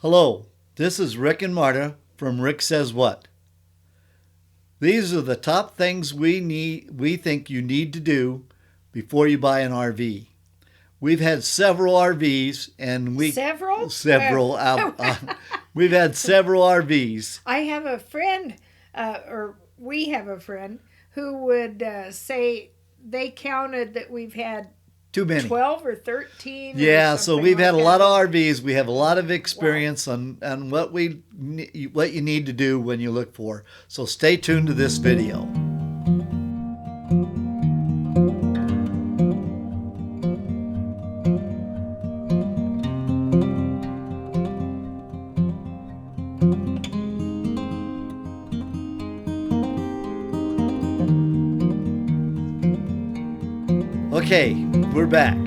Hello, this is Rick and Marta from Rick Says What. These are the top things we think you need to do before you buy an RV. We've had several RVs and we've had several RVs. I have a friend, or we have a friend, who would say they counted that we've had Too many. 12 or 13. Yeah, or so something we've like had a that. lot of RVs. We have a lot of experience on what you need to do when you look for. So stay tuned to this video. Okay, we're back.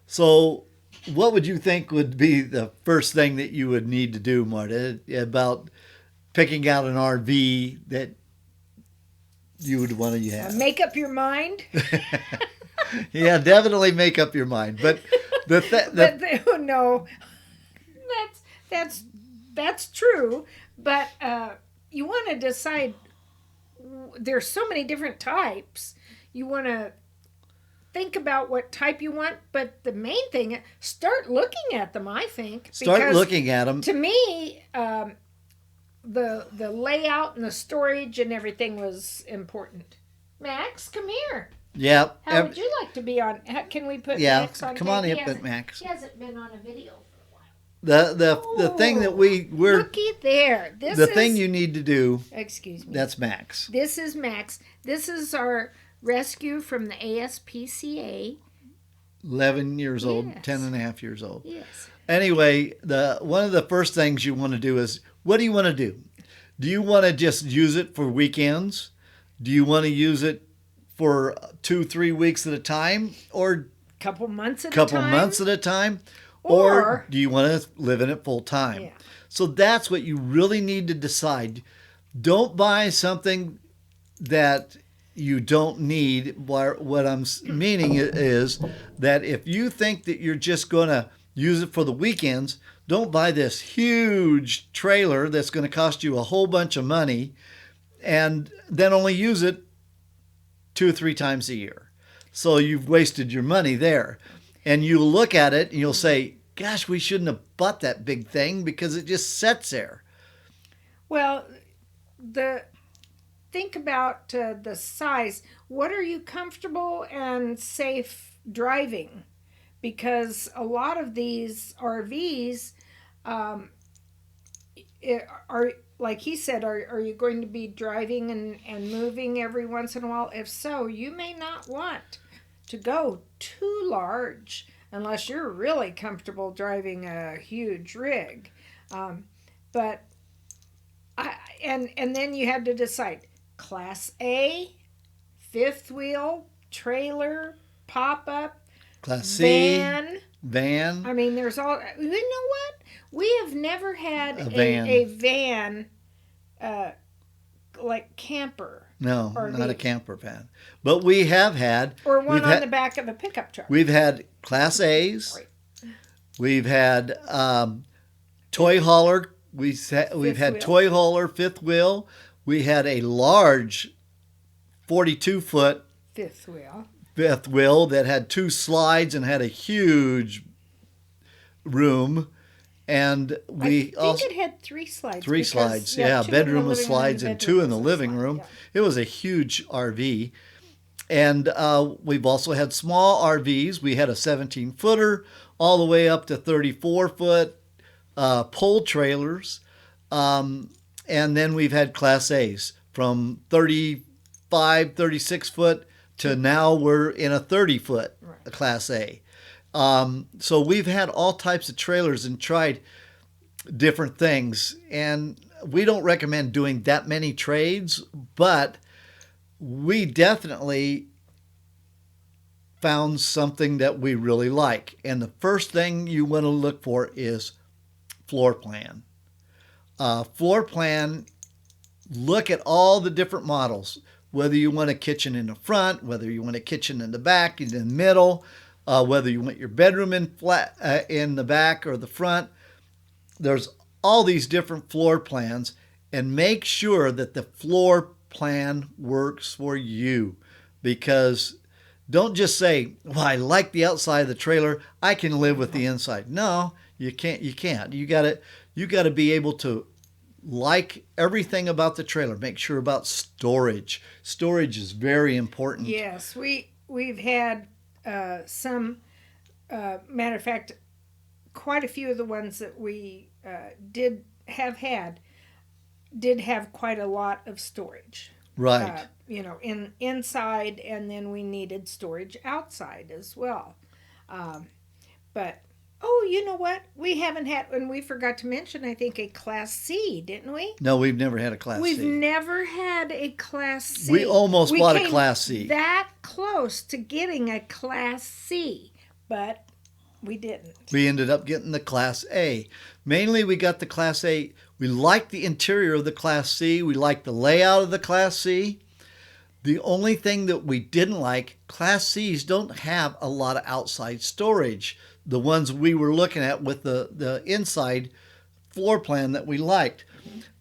So what would you think would be the first thing that you would need to do, Marta, about picking out an RV that you would want to have? Make up your mind. Yeah, definitely make up your mind. But No, that's true. But you want to decide. There's so many different types. You want to think about what type you want, but the main thing, start looking at them, I think. Start looking at them. To me, the layout and the storage and everything was important. Max, come here. Yeah. How would you like to be on? Can we put Max on? Come on in, Max. He hasn't been on a video for a while. The thing that we're looky there. Thing you need to do. Excuse me. That's Max. This is Max. This is our rescue from the ASPCA. 11 years old, Yes. 10 and a half years old. Yes. Anyway, one of the first things you want to do is, what do you want to do? Do you want to just use it for weekends? Do you want to use it for 2-3 weeks at a time, or Couple months at a time? Or do you want to live in it full time? Yeah. So that's what you really need to decide. Don't buy something that you don't need. What I'm meaning is that if you think that you're just going to use it for the weekends, don't buy this huge trailer that's going to cost you a whole bunch of money and then only use it 2 or 3 times a year. So you've wasted your money there. And you look at it and you'll say, gosh, we shouldn't have bought that big thing because it just sits there. Well, think about the size. What are you comfortable and safe driving? Because a lot of these RVs are, like he said, are you going to be driving and moving every once in a while? If so, you may not want to go too large unless you're really comfortable driving a huge rig. And then you have to decide. Class A, fifth wheel, trailer, pop-up, Class C, van. I mean, there's all. You know what? We have never had a van like camper. No, not a camper van. But we have had. Or one on the back of a pickup truck. We've had Class A's. Right. We've had toy hauler. We've had toy hauler, fifth wheel. We had a large 42-foot fifth wheel that had 2 slides and had a huge room. And I think it had 3 slides. 3 slides, yeah. Bedroom with slides and 2 in the living room. Yeah. It was a huge RV. And we've also had small RVs. We had a 17-footer all the way up to 34-foot pole trailers. And then we've had Class A's from 35, 36 foot to now we're in a 30-foot Class A. So we've had all types of trailers and tried different things. And we don't recommend doing that many trades, but we definitely found something that we really like. And the first thing you want to look for is floor plan. Floor plan, look at all the different models, whether you want a kitchen in the front, whether you want a kitchen in the back, in the middle, whether you want your bedroom in the back or the front. There's all these different floor plans and make sure that the floor plan works for you. Because don't just say, well, I like the outside of the trailer, I can live with the inside. No, you can't. You gotta be able to like everything about the trailer. Make sure about storage. Storage is very important. Yes, we've had some, matter of fact, quite a few of the ones that we did have quite a lot of storage. Right. Inside, and then we needed storage outside as well. But you know what? We haven't had, and we forgot to mention, I think, a Class C, didn't we? No, we've never had a Class We've C. never had a Class C. We almost bought a Class C. That close to getting a Class C, but we didn't. We ended up getting the Class A. Mainly we got the Class A. We liked the interior of the Class C. We liked the layout of the Class C. The only thing that we didn't like, Class Cs don't have a lot of outside storage. The ones we were looking at with the inside floor plan that we liked.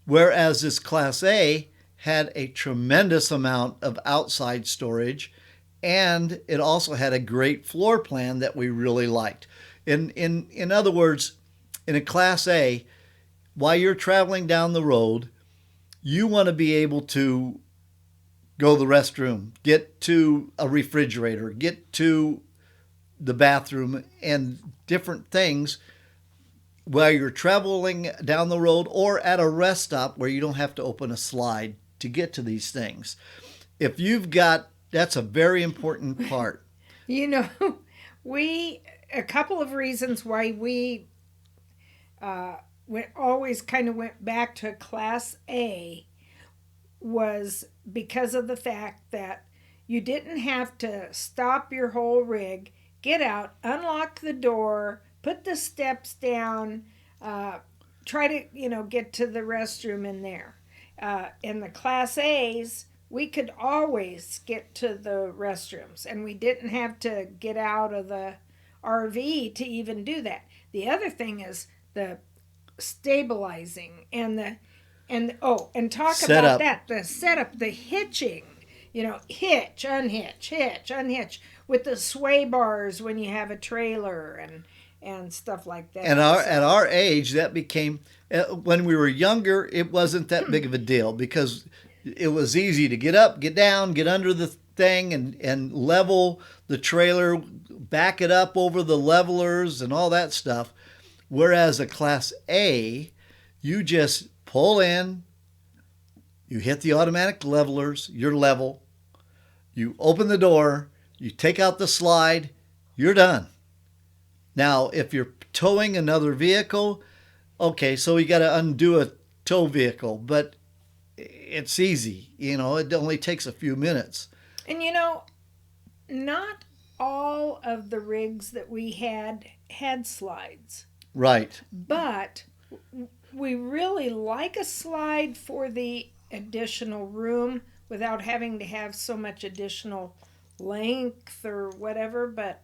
Whereas this Class A had a tremendous amount of outside storage, and it also had a great floor plan that we really liked. In other words, in a Class A, while you're traveling down the road, you want to be able to go to the restroom, get to a refrigerator, get to the bathroom, and different things while you're traveling down the road or at a rest stop where you don't have to open a slide to get to these things. If you've got, that's a very important part. A couple of reasons why we always kind of went back to Class A was because of the fact that you didn't have to stop your whole rig, get out, unlock the door, put the steps down, try to get to the restroom in there. In the Class A's, we could always get to the restrooms, and we didn't have to get out of the RV to even do that. The other thing is the stabilizing and talk setup. About that, the setup, the hitching, hitch, unhitch with the sway bars when you have a trailer and stuff like that. And at our age, that became, when we were younger, it wasn't that big of a deal because it was easy to get up, get down, get under the thing and level the trailer, back it up over the levelers and all that stuff. Whereas a Class A, you just pull in, you hit the automatic levelers, you're level, you open the door, you take out the slide, you're done. Now, if you're towing another vehicle, okay, so you got to undo a tow vehicle, but it's easy. It only takes a few minutes. And not all of the rigs that we had slides. Right. But we really like a slide for the additional room without having to have so much additional length or whatever. But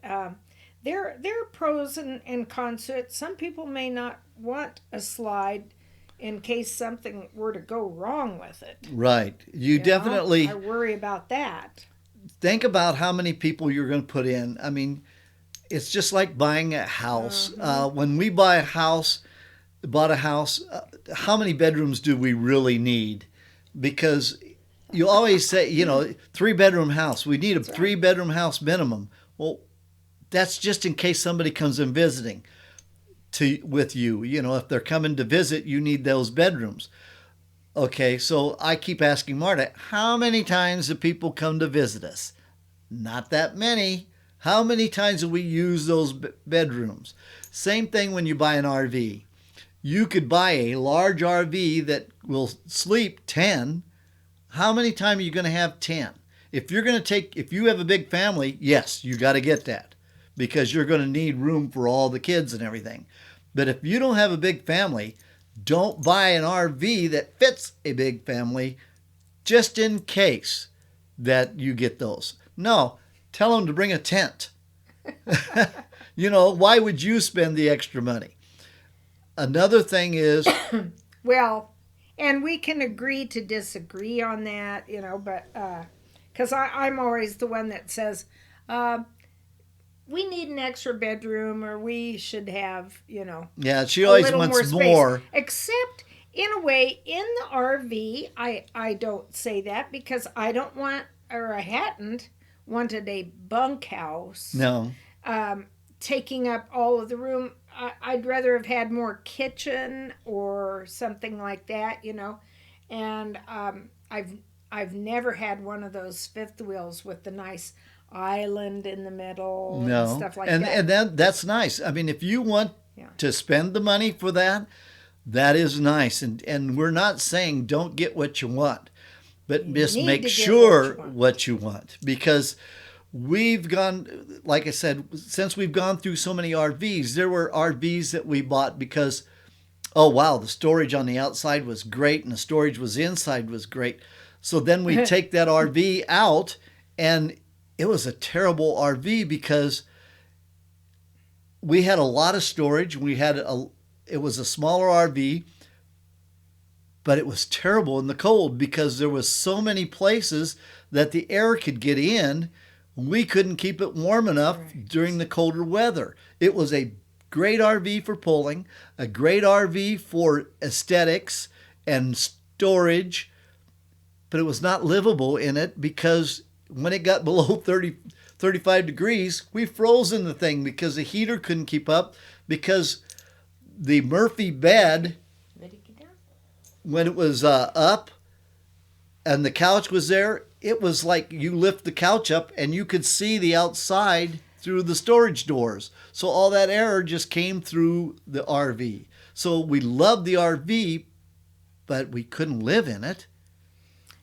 there are pros and cons to it. Some people may not want a slide in case something were to go wrong with it. Right. You definitely... I worry about that. Think about how many people you're going to put in. I mean, it's just like buying a house. When we bought a house, how many bedrooms do we really need? Because you always say, 3-bedroom house. We need a 3-bedroom house minimum. Well, that's just in case somebody comes in visiting with you. If they're coming to visit, you need those bedrooms. Okay, so I keep asking Marta, how many times do people come to visit us? Not that many. How many times do we use those bedrooms? Same thing when you buy an RV. You could buy a large RV that will sleep 10. How many times are you going to have 10? If you have a big family, yes, you got to get that because you're going to need room for all the kids and everything. But if you don't have a big family, don't buy an RV that fits a big family just in case that you get those. No, tell them to bring a tent. Why would you spend the extra money? another thing is, Well, and we can agree to disagree on that, but because I'm always the one that says, we need an extra bedroom or we should have, yeah, she a always little wants more space. more. Except, in a way, in the RV, I don't say that because I don't want, or I hadn't wanted a bunkhouse. No. Taking up all of the room. I'd rather have had more kitchen or something like that, And I've never had one of those fifth wheels with the nice island in the middle and stuff like that. And that's nice. I mean, if you want to spend the money for that, that is nice. And we're not saying don't get what you want, but just make sure what you want. Because we've gone, like I said, since we've gone through so many RVs, there were RVs that we bought because, oh, wow, the storage on the outside was great and the storage was inside was great. So then we take that RV out, and it was a terrible RV because we had a lot of storage. It was a smaller RV, but it was terrible in the cold because there was so many places that the air could get in. We couldn't keep it warm enough during the colder weather. It was a great RV for pulling, a great RV for aesthetics and storage, but it was not livable in it because when it got below 35 degrees, we froze in the thing because the heater couldn't keep up, because the Murphy bed, when it was up and the couch was there, it was like you lift the couch up and you could see the outside through the storage doors. So all that air just came through the RV. So we loved the RV, but we couldn't live in it.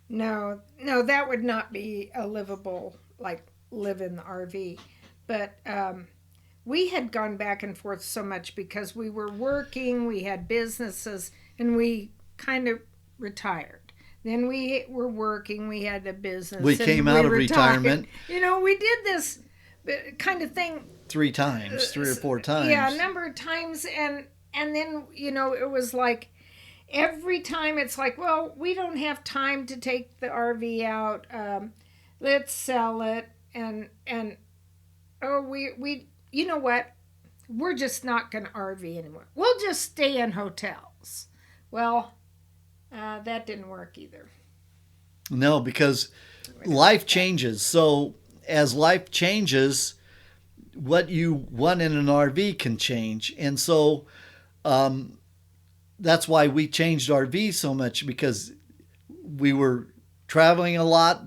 No, that would not be a livable, live in the RV. But we had gone back and forth so much because we were working, we had businesses, and we kind of retired. Then we were working, we had a business. We came out of retirement. We did this kind of thing 3 or 4 times. Yeah, a number of times. And then, it was like, every time it's like, well, we don't have time to take the RV out. Let's sell it. And we you know what? We're just not going to RV anymore. We'll just stay in hotels. Well, that didn't work either. No, because life changes. So as life changes, what you want in an RV can change. And so that's why we changed RVs so much, because we were traveling a lot.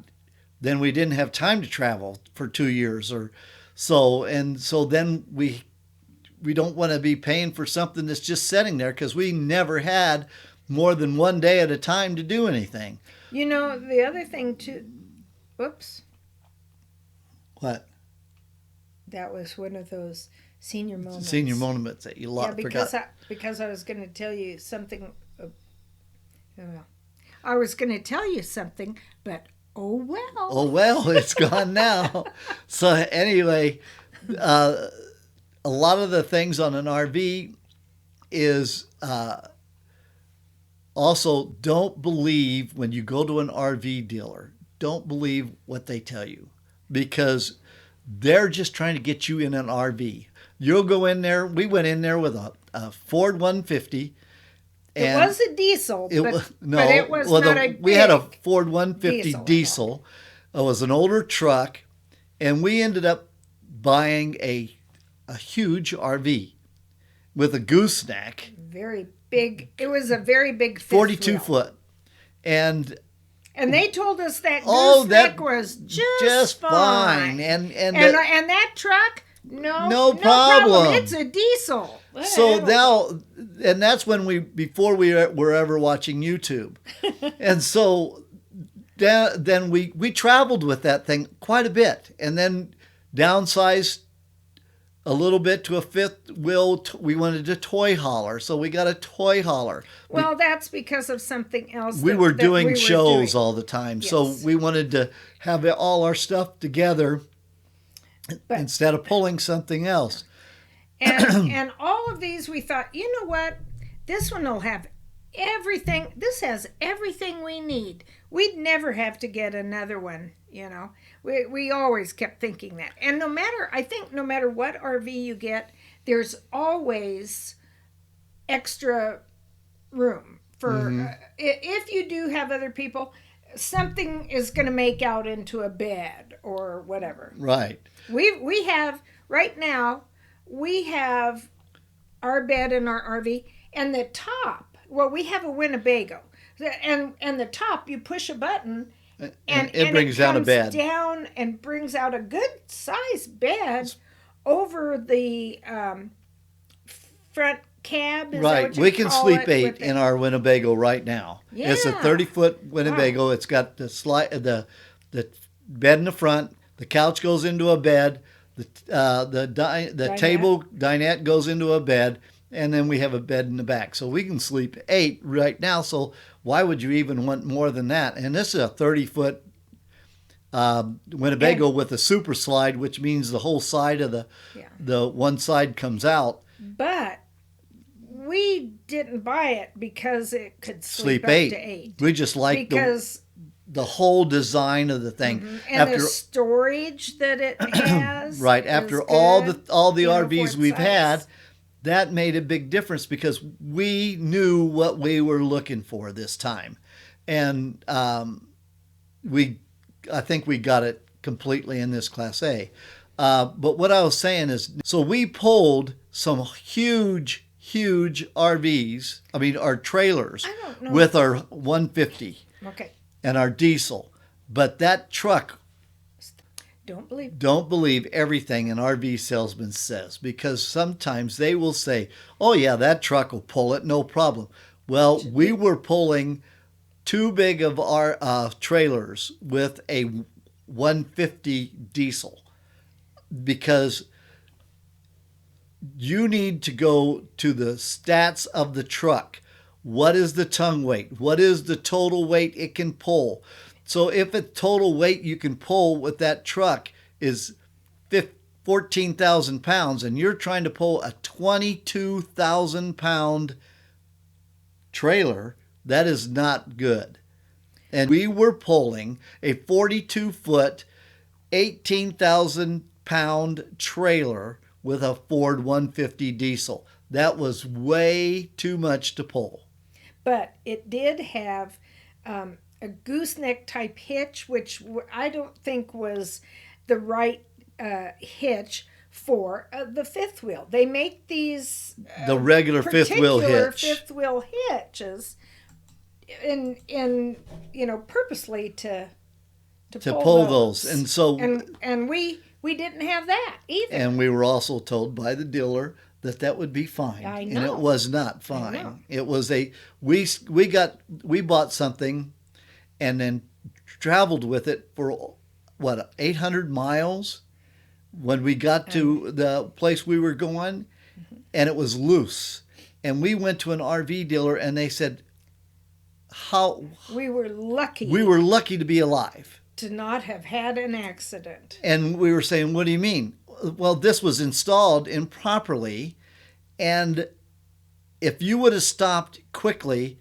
Then we didn't have time to travel for 2 years or so. And so then we don't want to be paying for something that's just sitting there, because we never had more than 1 day at a time to do anything. The other thing too, whoops. What? That was one of those senior moments. Senior moments that you forgot. Because I was going to tell you something. I was going to tell you something, but oh well. Oh well, it's gone now. So anyway, a lot of the things on an RV is also, don't believe when you go to an RV dealer. Don't believe what they tell you, because they're just trying to get you in an RV. You'll go in there. We went in there with a Ford 150. It was a diesel, but it was not a big we had a Ford 150 diesel. It was an older truck, and we ended up buying a huge RV with a gooseneck. Very big. It was a very big 42 foot. And they told us that gooseneck was just fine. And that truck, no problem. It's a diesel. So now, and that's when before we were ever watching YouTube. And so then we traveled with that thing quite a bit, and then downsized a little bit to a fifth wheel. We wanted a toy hauler, so we got a toy hauler. Well, that's because of something else. We were doing shows all the time, yes. So we wanted to have all our stuff together instead of pulling something else. And all of these, we thought, you know what? This one will have everything. This has everything we need. We'd never have to get another one, you know. We always kept thinking that. And I think no matter what RV you get, there's always extra room for if you do have other people, something is going to make out into a bed or whatever. Right. We have right now, we have our bed in our RV, and the top, well, we have a Winnebago, and the top, you push a button and it brings down a bed down and brings out a good sized bed over the front cab. Is right. that what you We can call sleep it, 8 in our Winnebago right now. Yeah. It's a 30-foot Winnebago. Wow. It's got the bed in the front. The couch goes into a bed. The table dinette goes into a bed, and then we have a bed in the back. So we can sleep 8 right now. So why would you even want more than that? And this is a 30-foot Winnebago with a super slide, which means the whole side of the one side comes out. But we didn't buy it because it could sleep up 8. to 8. We just like the whole design of the thing. Mm-hmm. And the storage that it has. Right. After all the RVs we've had, that made a big difference because we knew what we were looking for this time. And I think we got it completely in this Class A. But what I was saying is, so we pulled some huge RVs, our trailers, with our 150. Okay. And our diesel. But that truck, don't believe everything an RV salesman says, because sometimes they will say, oh yeah, that truck will pull it, no problem. Well, we were pulling too big of our trailers with a 150 diesel, because you need to go to the stats of the truck. What is the tongue weight? What is the total weight it can pull? So if the total weight you can pull with that truck is 14,000 pounds, and you're trying to pull a 22,000 pound trailer, that is not good. And we were pulling a 42-foot, 18,000 pound trailer with a Ford 150 diesel. That was way too much to pull. But it did have a gooseneck type hitch, which I don't think was the right hitch for the fifth wheel. They make these the regular fifth wheel hitches in purposely to pull those. And so and we didn't have that either. And we were also told by the dealer that would be fine. I know. And it was not fine. It was we bought something and then traveled with it for 800 miles when we got to the place we were going, and it was loose. And we went to an RV dealer and they said how we were lucky to be alive, to not have had an accident. And we were saying, what do you mean? Well, this was installed improperly, and if you would have stopped quickly,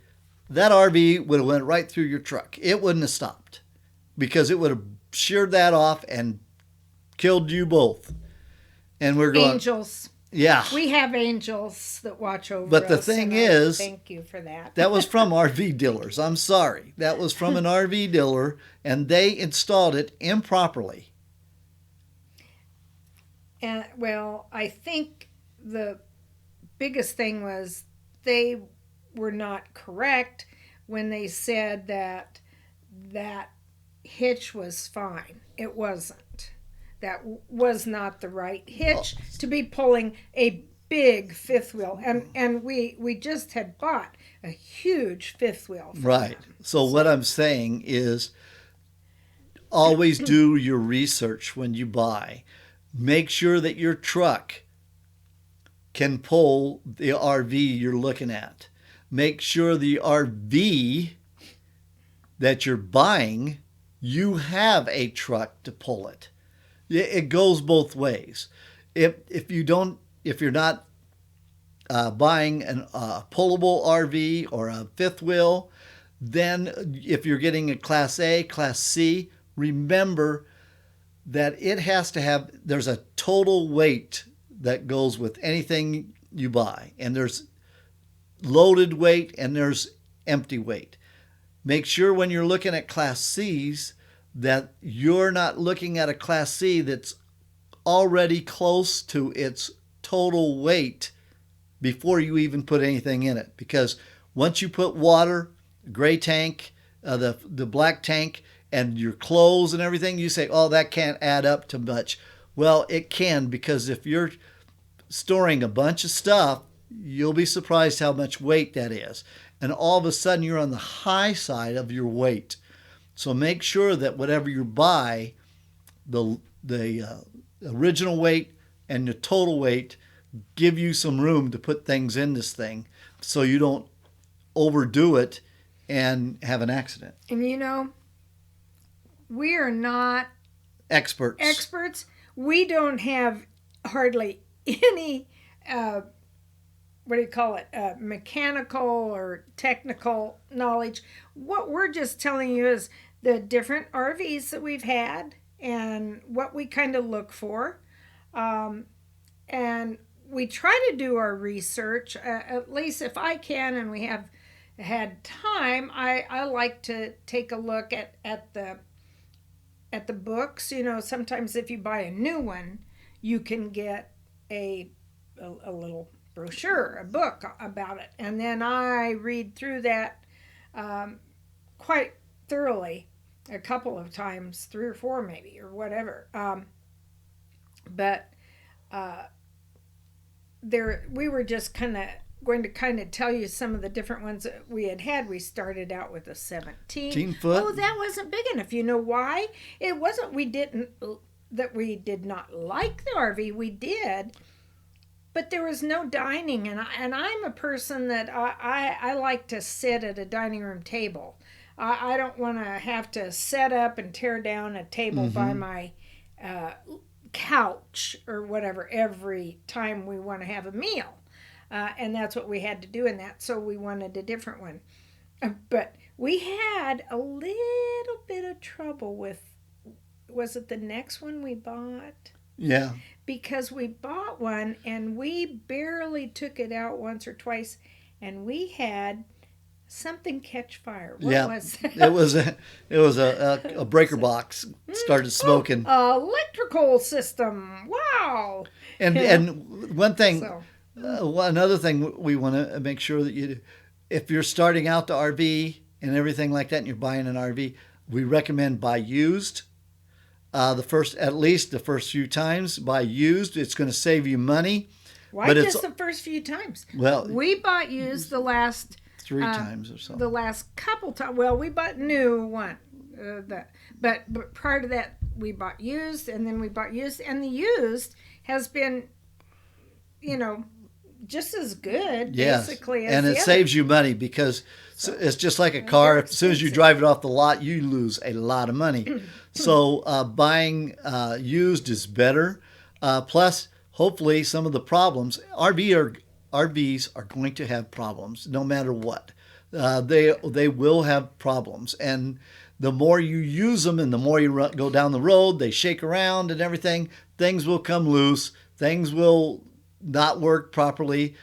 that RV would have went right through your truck. It wouldn't have stopped because it would have sheared that off and killed you both. And we're going, angels. Yeah. We have angels that watch over us. But the thing is, thank you for that. That was from RV dealers. I'm sorry. That was from an RV dealer, and they installed it improperly. And well, I think the biggest thing was they were not correct when they said that hitch was fine. It wasn't. That was not the right hitch to be pulling a big fifth wheel. And we just had bought a huge fifth wheel. Right. So what I'm saying is always do your research when you buy. Make sure that your truck can pull the RV you're looking at. Make sure the RV that you're buying, you have a truck to pull it. It goes both ways. If you're not buying a pullable RV or a fifth wheel, then if you're getting a Class A, Class C, remember that it has to have, there's a total weight that goes with anything you buy. And there's loaded weight and there's empty weight. Make sure when you're looking at Class C's that you're not looking at a Class C that's already close to its total weight before you even put anything in it. Because once you put water, gray tank, the black tank, and your clothes and everything, you say, oh, that can't add up to much. Well, it can, because if you're storing a bunch of stuff, you'll be surprised how much weight that is. And all of a sudden, you're on the high side of your weight. So make sure that whatever you buy, the original weight and the total weight give you some room to put things in this thing so you don't overdo it and have an accident. And you know, we are not experts. We don't have hardly any mechanical or technical knowledge. What we're just telling you is the different RVs that we've had and what we kind of look for. And we try to do our research, at least if I can, and we have had time, I like to take a look at the books. You know, sometimes if you buy a new one, you can get a little brochure, a book about it. And then I read through that quite thoroughly a couple of times, 3 or 4 maybe, or whatever. We were just going to tell you some of the different ones that we had. We started out with a 17 foot. Oh, that wasn't big enough. You know why? It wasn't we did not like the RV. We did, but there was no dining, and I'm a person that I like to sit at a dining room table. I don't want to have to set up and tear down a table by my couch or whatever every time we want to have a meal. And that's what we had to do in that, so we wanted a different one. But we had a little bit of trouble with, was it the next one we bought? Yeah. Because we bought one and we barely took it out once or twice, and we had something catch fire. What was that? It was a breaker box started smoking. Electrical system. Wow. And one thing, another thing we want to make sure that you do, if you're starting out the RV and everything like that, and you're buying an RV, we recommend buy used. At least the first few times, buy used. It's going to save you money. Why just the first few times? Well, we bought used the last 3 times or so. The last couple times. Well, we bought new one. But prior to that, we bought used, and then we bought used, and the used has been, just as good, basically. As and it saves you money, because it's just like a car. As soon as you drive it off the lot, you lose a lot of money. So buying used is better. Plus, hopefully, some of the problems, RVs are going to have problems no matter what. They will have problems, and the more you use them and the more you go down the road, they shake around and everything. Things will come loose. Things will not work properly.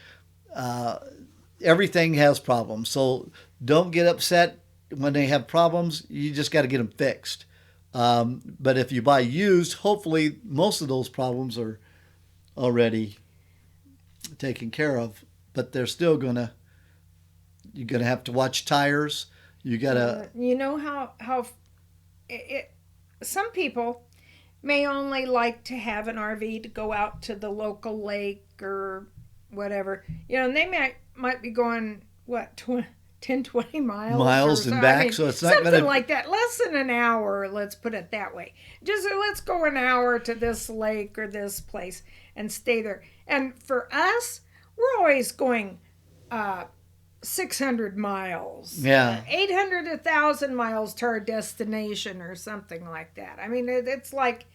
Everything has problems. So don't get upset when they have problems. You just got to get them fixed. But if you buy used, hopefully most of those problems are already taken care of. But they're still you're gonna have to watch tires. You gotta. You know how some people may only like to have an RV to go out to the local lake or whatever. And they might be going, 10, 20 miles and back. I mean, so it's not something like that. Less than an hour, let's put it that way. Just let's go an hour to this lake or this place and stay there. And for us, we're always going 600 miles. Yeah. 800, 1,000 miles to our destination or something like that. I mean, it's like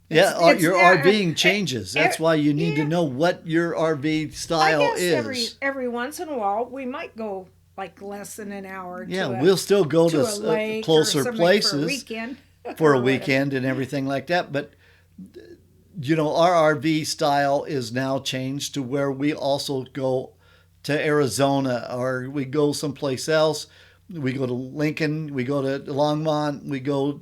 Yeah, It's your not, RVing changes. That's why you need to know what your RV I style guess is. every once in a while we might go like less than an hour Yeah, to we'll still go a to lake or closer something for a places weekend for a or whatever. weekend and everything like that. But, our RV style is now changed to where we also go to Arizona, or we go someplace else. We go to Lincoln, we go to Longmont, we go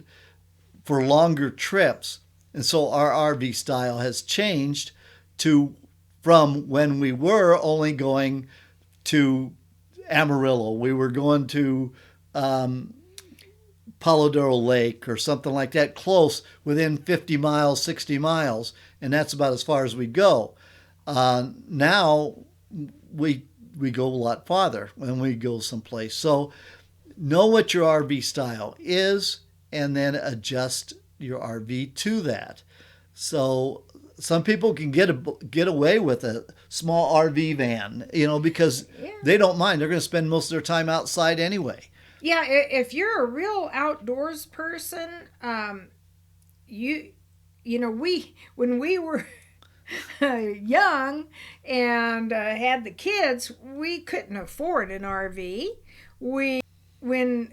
for longer trips. And so our RV style has changed to from when we were only going to Amarillo. We were going to Palo Duro Lake or something like that, close, within 50 miles, 60 miles, and that's about as far as we go. Now we go a lot farther when we go someplace. So know what your RV style is, and then adjust your RV to that. So some people can get away with a small RV van, because they don't mind. They're going to spend most of their time outside anyway. Yeah, if you're a real outdoors person, when we were young and had the kids, we couldn't afford an RV. When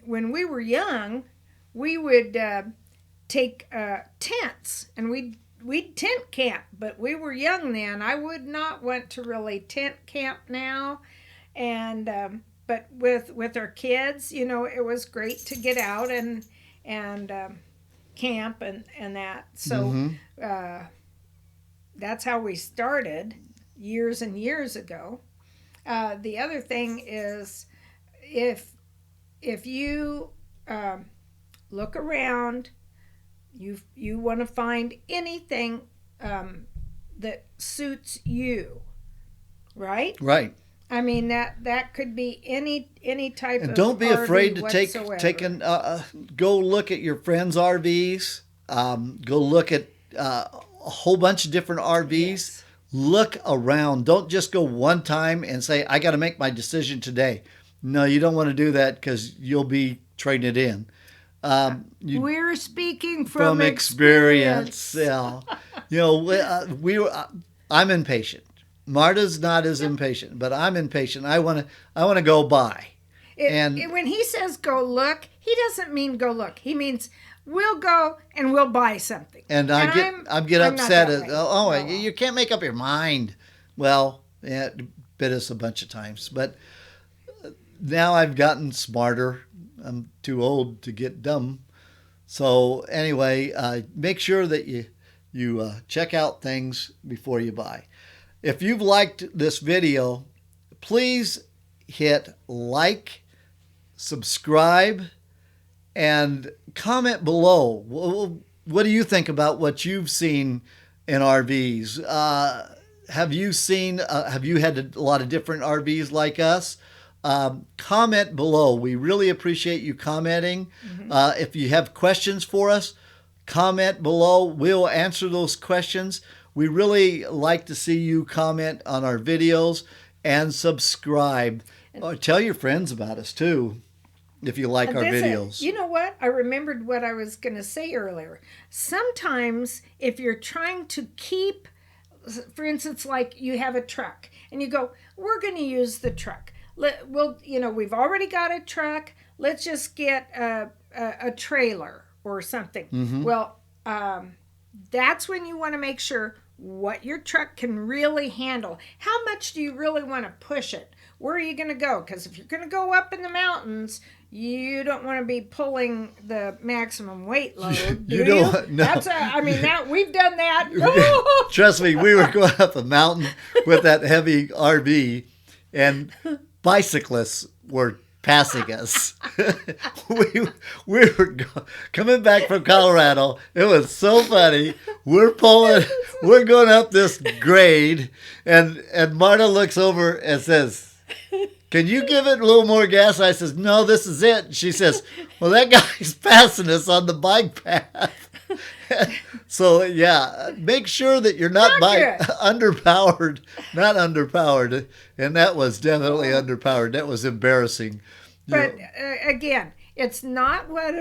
we were young, we would take tents and we'd tent camp, but we were young then. I would not want to really tent camp now, and but with our kids, it was great to get out and camp and that. So that's how we started years and years ago. The other thing is, if you look around, you want to find anything that suits you, right? Right. I mean that could be any type of. And don't be afraid to whatsoever. go look at your friends' RVs. Go look at a whole bunch of different RVs. Yes. Look around. Don't just go one time and say, I got to make my decision today. No, you don't want to do that, because you'll be trading it in. We're speaking from experience. Yeah. I'm impatient. Marta's not as impatient, but I'm impatient. I want to go buy. When he says go look, he doesn't mean go look. He means we'll go and we'll buy something. And I get upset at, you can't make up your mind. Well, yeah, it bit us a bunch of times, but now I've gotten smarter. I'm too old to get dumb. So anyway, make sure that you check out things before you buy. If you've liked this video, please hit like, subscribe, and comment below. What do you think about what you've seen in RVs? Have you had a lot of different RVs like us? Comment below. We really appreciate you commenting. If you have questions for us, comment below. We'll answer those questions. We really like to see you comment on our videos and subscribe. Tell your friends about us too, if you like our videos. You know what? I remembered what I was going to say earlier. Sometimes if you're trying to keep, for instance, like you have a truck and you go, we're going to use the truck. We've already got a truck. Let's just get a trailer or something. Mm-hmm. Well, that's when you want to make sure what your truck can really handle. How much do you really want to push it? Where are you going to go? Because if you're going to go up in the mountains, you don't want to be pulling the maximum weight load, do you? No. We've done that. Trust me, we were going up a mountain with that heavy RV, and bicyclists were passing us. we were coming back from Colorado. It was so funny. We're going up this grade, and Marta looks over and says, can you give it a little more gas? I says, no, this is it. She says, well, that guy's passing us on the bike path. So, yeah, make sure that you're not underpowered. Not underpowered. And that was definitely underpowered. That was embarrassing. But again, it's not what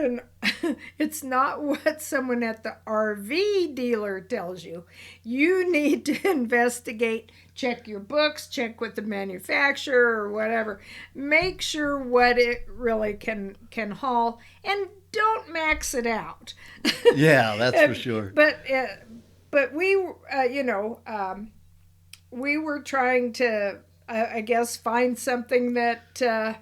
it's not what someone at the RV dealer tells you. You need to investigate, check your books, check with the manufacturer or whatever. Make sure what it really can haul, and don't max it out. Yeah, that's for sure. But we we were trying to I guess find something that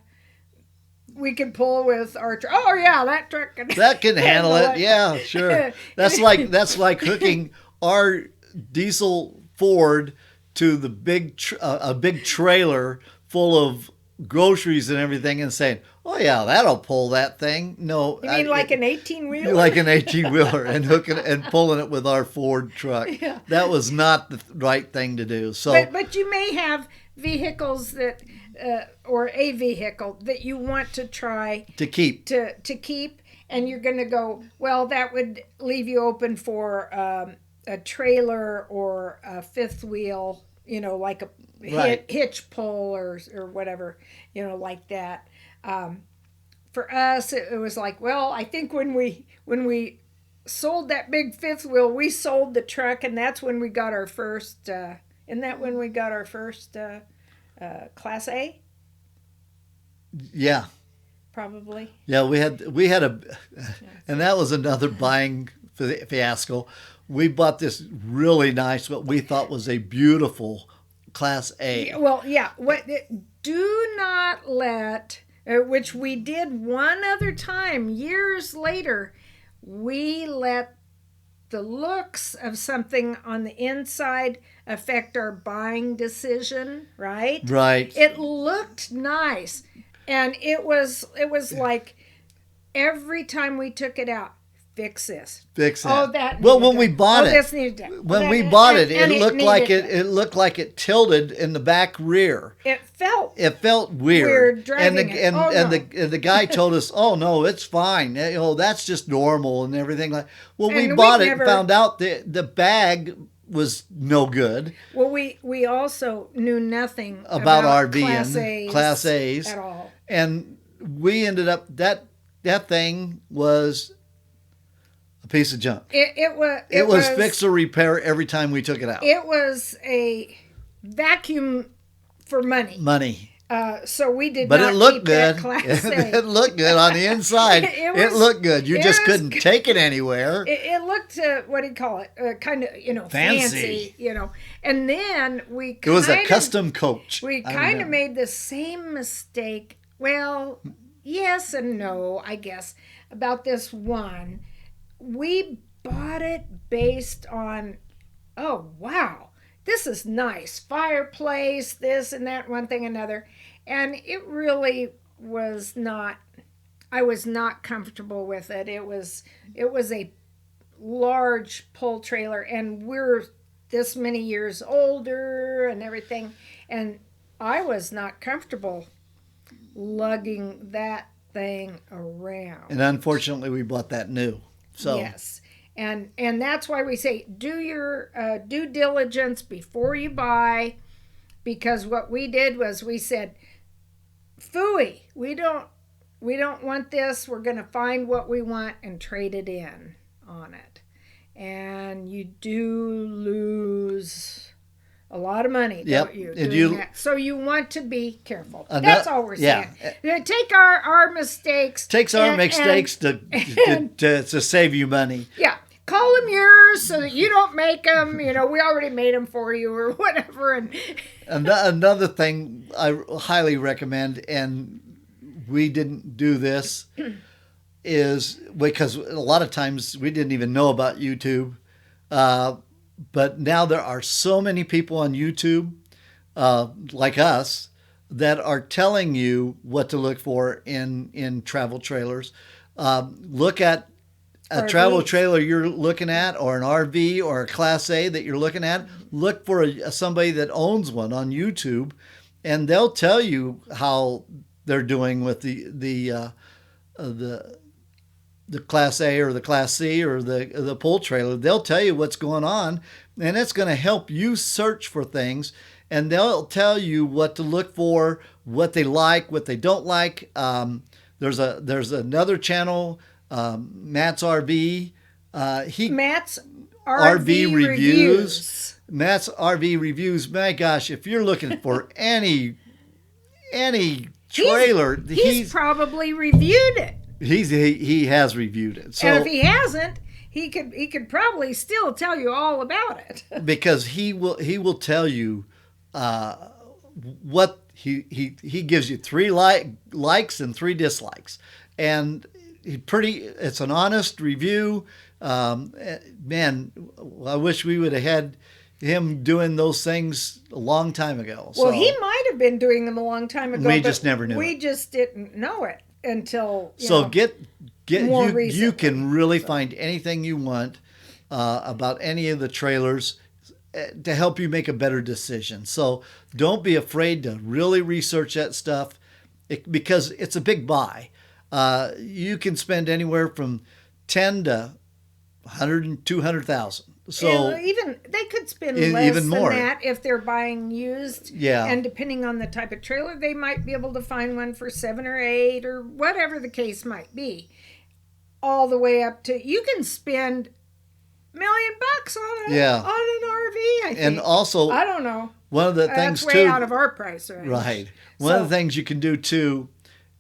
we could pull with our truck. Oh yeah, that truck can handle it. Yeah, sure. That's like hooking our diesel Ford to the big a big trailer full of groceries and everything, and saying, "Oh yeah, that'll pull that thing." No, you mean like an 18-wheeler? Like an 18-wheeler, and hooking and pulling it with our Ford truck. Yeah. That was not the right thing to do. So, but you may have vehicles that. Or a vehicle that you want to try to keep, and you're going to go, well, that would leave you open for a trailer or a fifth wheel, like a hitch pull or whatever, like that. For us, it was like, well, I think when we sold that big fifth wheel, we sold the truck, and that's when we got our first. Isn't that when we got our first? Class A? Yeah. Probably. Yeah, we had and that was another buying fiasco. We bought this really nice, what we thought was a beautiful Class A. Well, yeah. Do not let, which we did one other time years later, we let the looks of something on the inside affect our buying decision, right? Right. It looked nice, and it was like every time we took it out, fix this. Fix that. Oh, that. Well, when we bought it, this needed that. When we bought it, it looked like it looked like it tilted in the back rear. It felt weird driving and the guy told us, "Oh no, it's fine. That's just normal and everything." Like, well, we bought it and found out the bag was no good. Well, we also knew nothing about RV Class A's at all, and we ended up that thing was a piece of junk. It was fix or repair every time we took it out. It was a vacuum for money. So we did but not it looked keep good. That Class A. It looked good on the inside. It looked good. You just couldn't take it anywhere. It looked, what do you call it? Kind of fancy, And then it was a custom coach. We kind of made the same mistake. Well, yes and no, I guess, about this one. We bought it based on, oh, wow, this is nice. Fireplace, this and that, one thing, another. And it really was not, I was not comfortable with it. It was a large pull trailer, and we're this many years older and everything. And I was not comfortable lugging that thing around. And unfortunately, we bought that new. So. Yes. And that's why we say do your due diligence before you buy, because what we did was we said, phooey, we don't want this. We're going to find what we want and trade it in on it. And you do lose a lot of money, don't you? That. So you want to be careful. That's all we're saying. Take our mistakes. Takes our mistakes to save you money. Yeah. Call them yours so that you don't make them. We already made them for you or whatever. And another thing I highly recommend, and we didn't do this, is because a lot of times we didn't even know about YouTube. But now there are so many people on YouTube, like us, that are telling you what to look for in travel trailers. Look at a travel trailer you're looking at, or an RV or a Class A that you're looking at. Look for somebody that owns one on YouTube, and they'll tell you how they're doing with the Class A or the Class C or the pull trailer. They'll tell you what's going on, and it's going to help you search for things, and they'll tell you what to look for, what they like, what they don't like. There's another channel, Matt's RV. Matt's RV reviews. Matt's RV reviews. My gosh, if you're looking for any trailer, he's probably reviewed it. He has reviewed it. So, and if he hasn't, he could probably still tell you all about it. Because he will tell you what he gives you 3 likes and 3 dislikes, and it's an honest review. Man, I wish we would have had him doing those things a long time ago. Well, he might have been doing them a long time ago. We just never knew. We just didn't know it until you can really find anything you want about any of the trailers to help you make a better decision. So don't be afraid to really research that stuff, because it's a big buy. You can spend anywhere from 10 to 100 and 200,000. So even they could spend less even more than that if they're buying used. Yeah. And depending on the type of trailer, they might be able to find one for 7 or 8 or whatever the case might be. All the way up to, you can spend $1 million on an RV, I think. And also, I don't know. One of the things that's way too, out of our price range. Right. One of the things you can do too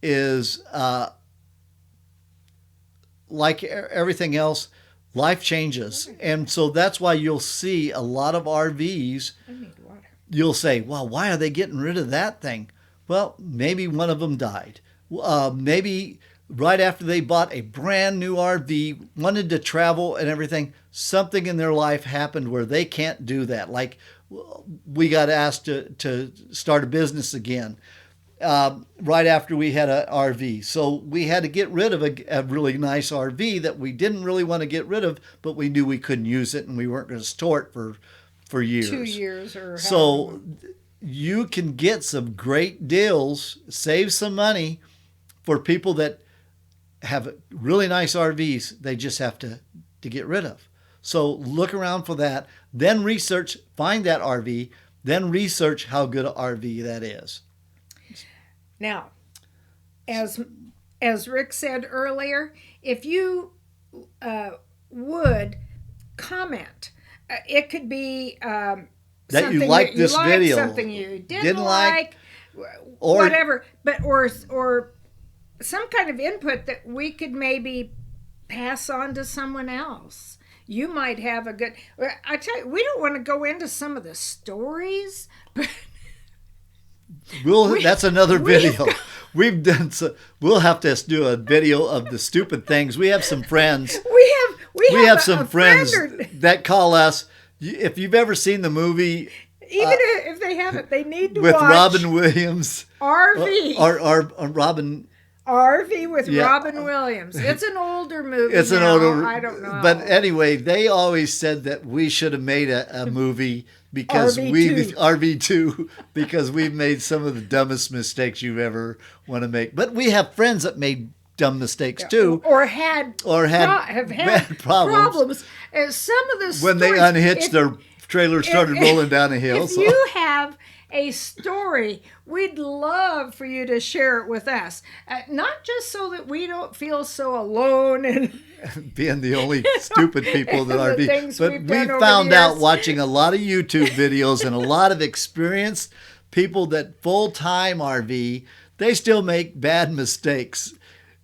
is like everything else, life changes. And so that's why you'll see a lot of RVs. I need water. You'll say, well, why are they getting rid of that thing? Well, maybe one of them died. Maybe right after they bought a brand new RV, wanted to travel and everything, something in their life happened where they can't do that. Like we got asked to start a business again. Right after we had an RV. So we had to get rid of a really nice RV that we didn't really want to get rid of, but we knew we couldn't use it and we weren't going to store it for years. 2 years or so you can get some great deals, save some money for people that have really nice RVs they just have to get rid of. So look around for that, then research, find that RV, then research how good an RV that is. Now, as Rick said earlier, if you would comment, it could be that you like this video, something you didn't like, or whatever, but or some kind of input that we could maybe pass on to someone else. You might have a good. I tell you, we don't want to go into some of the stories, but. That's another video. We've done so. We'll have to do a video of the stupid things. We have some friends. We have some friends that call us. If you've ever seen the movie, even if they haven't, they need to with watch Robin Williams. RV. Or Robin. RV with Robin Williams. It's an older movie. It's an older. I don't know. But anyway, they always said that we should have made a movie. Because RV2, because we've made some of the dumbest mistakes you ever want to make. But we have friends that made dumb mistakes too, or have had bad problems. Some of the stories, when they unhitched their trailer, started rolling down a hill. If you have a story, we'd love for you to share it with us. Not just so that we don't feel so alone and being the only stupid people that are but we found out watching a lot of YouTube videos and a lot of experienced people that full-time RV, they still make bad mistakes.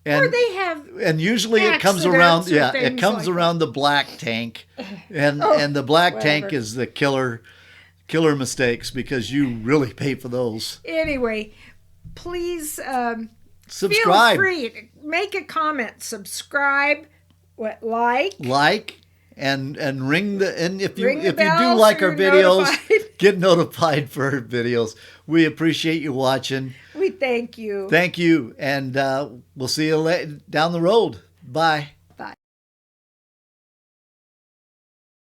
Or they have, and usually it comes around, it comes around the black tank, and the black tank is the killer mistakes, because you really pay for those. Anyway, please subscribe. Feel free to make a comment, subscribe, like, and ring the, and if you do like our videos, get notified for our videos. We appreciate you watching. We thank you. Thank you, and we'll see you down the road. Bye.